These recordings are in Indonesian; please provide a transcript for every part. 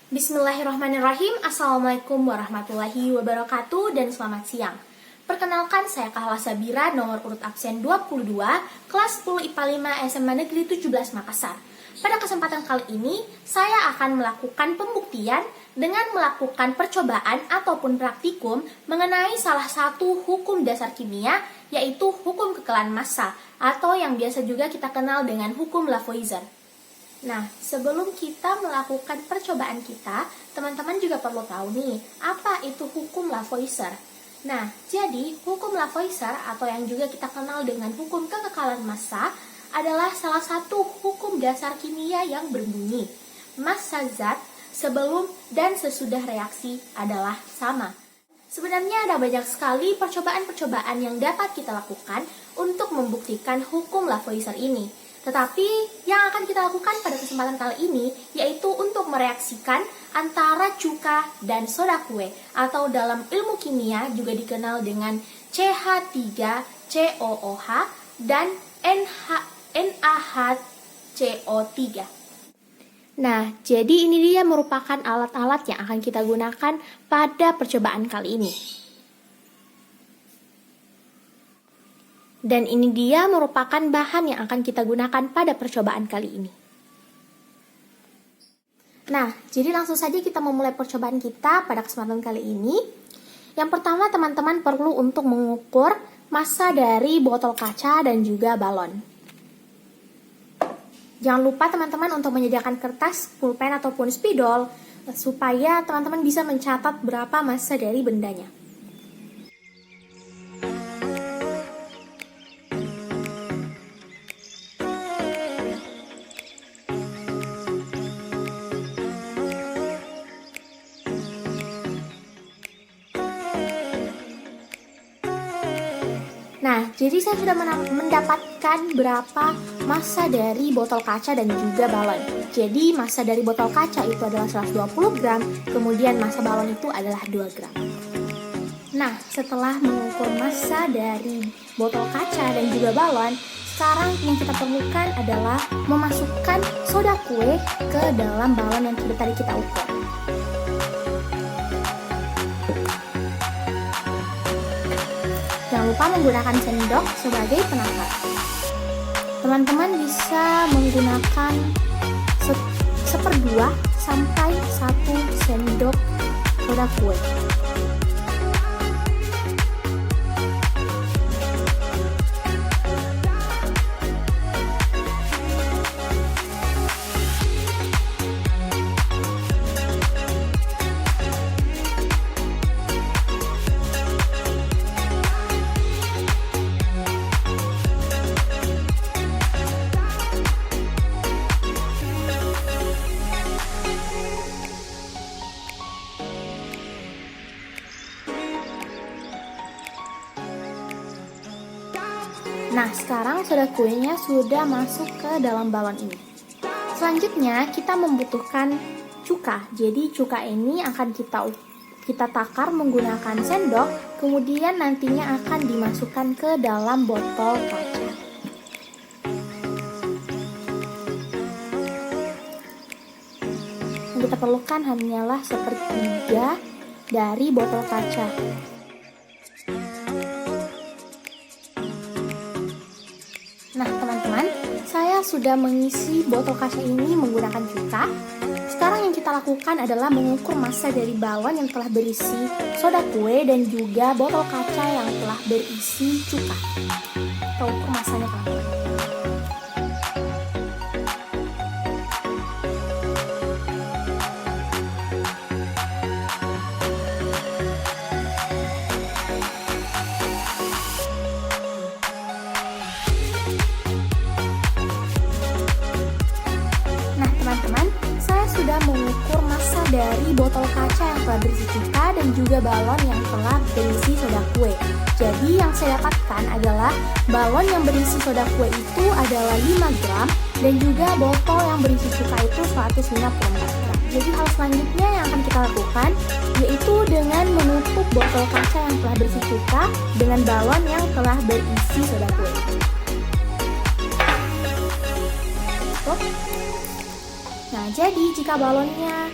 Bismillahirrahmanirrahim. Assalamualaikum warahmatullahi wabarakatuh dan selamat siang. Perkenalkan, saya Kahla Sabira, nomor urut absen 22, kelas 10 IPA 5 SMA Negeri 17 Makassar. Pada kesempatan kali ini, saya akan melakukan pembuktian dengan melakukan percobaan ataupun praktikum mengenai salah satu hukum dasar kimia, yaitu hukum kekekalan massa, atau yang biasa juga kita kenal dengan hukum Lavoisier. Nah, sebelum kita melakukan percobaan kita, teman-teman juga perlu tahu nih, apa itu hukum Lavoisier. Nah, jadi hukum Lavoisier atau yang juga kita kenal dengan hukum kekekalan massa adalah salah satu hukum dasar kimia yang berbunyi massa zat sebelum dan sesudah reaksi adalah sama. Sebenarnya ada banyak sekali percobaan-percobaan yang dapat kita lakukan untuk membuktikan hukum Lavoisier ini. Tetapi yang akan kita lakukan pada kesempatan kali ini yaitu untuk mereaksikan antara cuka dan soda kue, atau dalam ilmu kimia juga dikenal dengan CH3COOH dan NaHCO3. Nah, jadi ini dia merupakan alat-alat yang akan kita gunakan pada percobaan kali ini. Dan ini dia merupakan bahan yang akan kita gunakan pada percobaan kali ini. Nah, jadi langsung saja kita memulai percobaan kita pada kesempatan kali ini. Yang pertama, teman-teman perlu untuk mengukur massa dari botol kaca dan juga balon. Jangan lupa teman-teman untuk menyediakan kertas, pulpen ataupun spidol supaya teman-teman bisa mencatat berapa massa dari bendanya. Nah, jadi saya sudah mendapatkan berapa massa dari botol kaca dan juga balon. Jadi massa dari botol kaca itu adalah 120 gram, kemudian massa balon itu adalah 2 gram. Nah, setelah mengukur massa dari botol kaca dan juga balon, sekarang yang kita perlukan adalah memasukkan soda kue ke dalam balon yang tadi kita ukur. Jangan lupa menggunakan sendok sebagai penangkap. Teman-teman bisa menggunakan 1/2 sampai 1 sendok soda kue. Nah, sekarang soda kuenya sudah masuk ke dalam balon ini. Selanjutnya, kita membutuhkan cuka. Jadi, cuka ini akan kita takar menggunakan sendok, kemudian nantinya akan dimasukkan ke dalam botol kaca. Yang kita perlukan hanyalah 1/3 dari botol kaca. Nah, teman-teman, saya sudah mengisi botol kaca ini menggunakan cuka. Sekarang yang kita lakukan adalah mengukur massa dari balon yang telah berisi soda kue dan juga botol kaca yang telah berisi cuka. Kita ukur massanya pelan-pelan. Teman-teman, saya sudah mengukur massa dari botol kaca yang telah berisi cuka dan juga balon yang telah berisi soda kue. Jadi yang saya dapatkan adalah balon yang berisi soda kue itu adalah 5 gram dan juga botol yang berisi cuka itu 154 gram. Jadi hal selanjutnya yang akan kita lakukan yaitu dengan menutup botol kaca yang telah berisi cuka dengan balon yang telah berisi soda kue. Tutup. Nah, jadi jika balonnya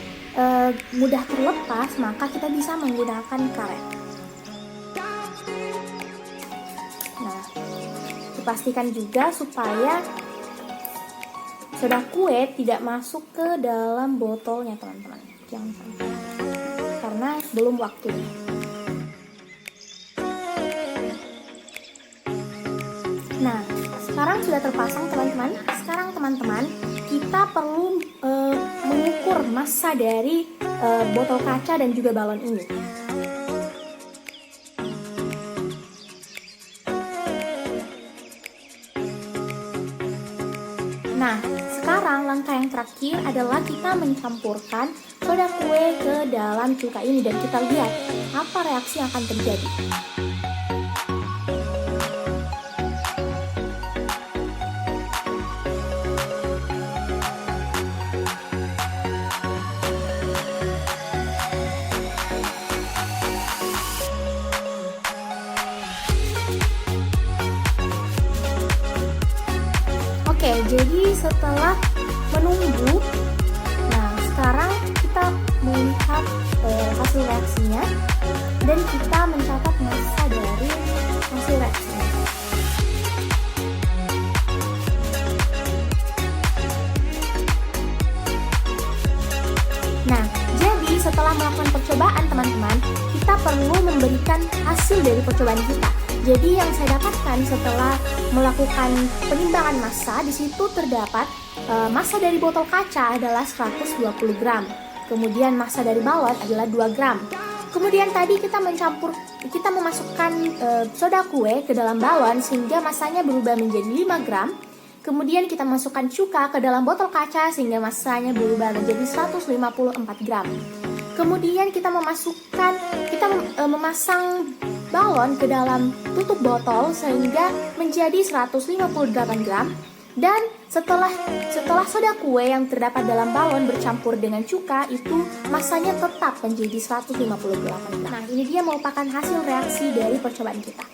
mudah terlepas, maka kita bisa menggunakan karet. Nah, dipastikan juga supaya soda kue tidak masuk ke dalam botolnya, teman-teman. Jangan sampai, karena belum waktunya. Nah, sekarang sudah terpasang, teman-teman. Sekarang teman-teman, kita perlu mengukur massa dari botol kaca dan juga balon ini. Nah, sekarang langkah yang terakhir adalah kita mencampurkan soda kue ke dalam cuka ini dan kita lihat apa reaksi yang akan terjadi. Oke, jadi setelah menunggu, nah sekarang kita melihat hasil reaksinya dan kita mencatat massa dari hasil reaksinya. Nah, jadi setelah melakukan percobaan teman-teman, kita perlu memberikan hasil dari percobaan kita. Jadi yang saya dapatkan setelah melakukan penimbangan massa, di situ terdapat massa dari botol kaca adalah 120 gram. Kemudian massa dari balon adalah 2 gram. Kemudian tadi kita memasukkan soda kue ke dalam balon sehingga massanya berubah menjadi 5 gram. Kemudian kita masukkan cuka ke dalam botol kaca sehingga massanya berubah menjadi 154 gram. Kemudian kita memasang balon ke dalam tutup botol sehingga menjadi 158 gram. Dan setelah soda kue yang terdapat dalam balon bercampur dengan cuka, itu massanya tetap menjadi 158 gram. Nah, ini dia merupakan hasil reaksi dari percobaan kita.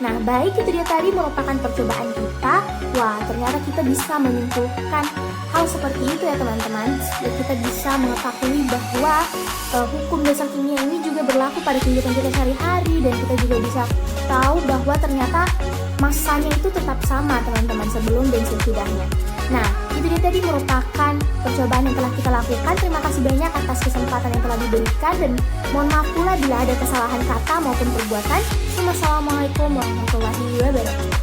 Nah, baik, itu dia tadi merupakan percobaan kita. Wah, ternyata kita bisa menyimpulkan hal seperti itu ya teman-teman. Kita bisa mengetahui bahwa hukum dasar kimia ini juga berlaku pada kehidupan kita sehari-hari, dan kita juga bisa tahu bahwa ternyata massanya itu tetap sama teman-teman sebelum dan sesudahnya. Nah, itu dia tadi merupakan percobaan yang telah kita lakukan. Terima kasih banyak atas kesempatan yang telah diberikan, dan mohon maaf pula bila ada kesalahan kata maupun perbuatan. Wassalamualaikum warahmatullahi wabarakatuh.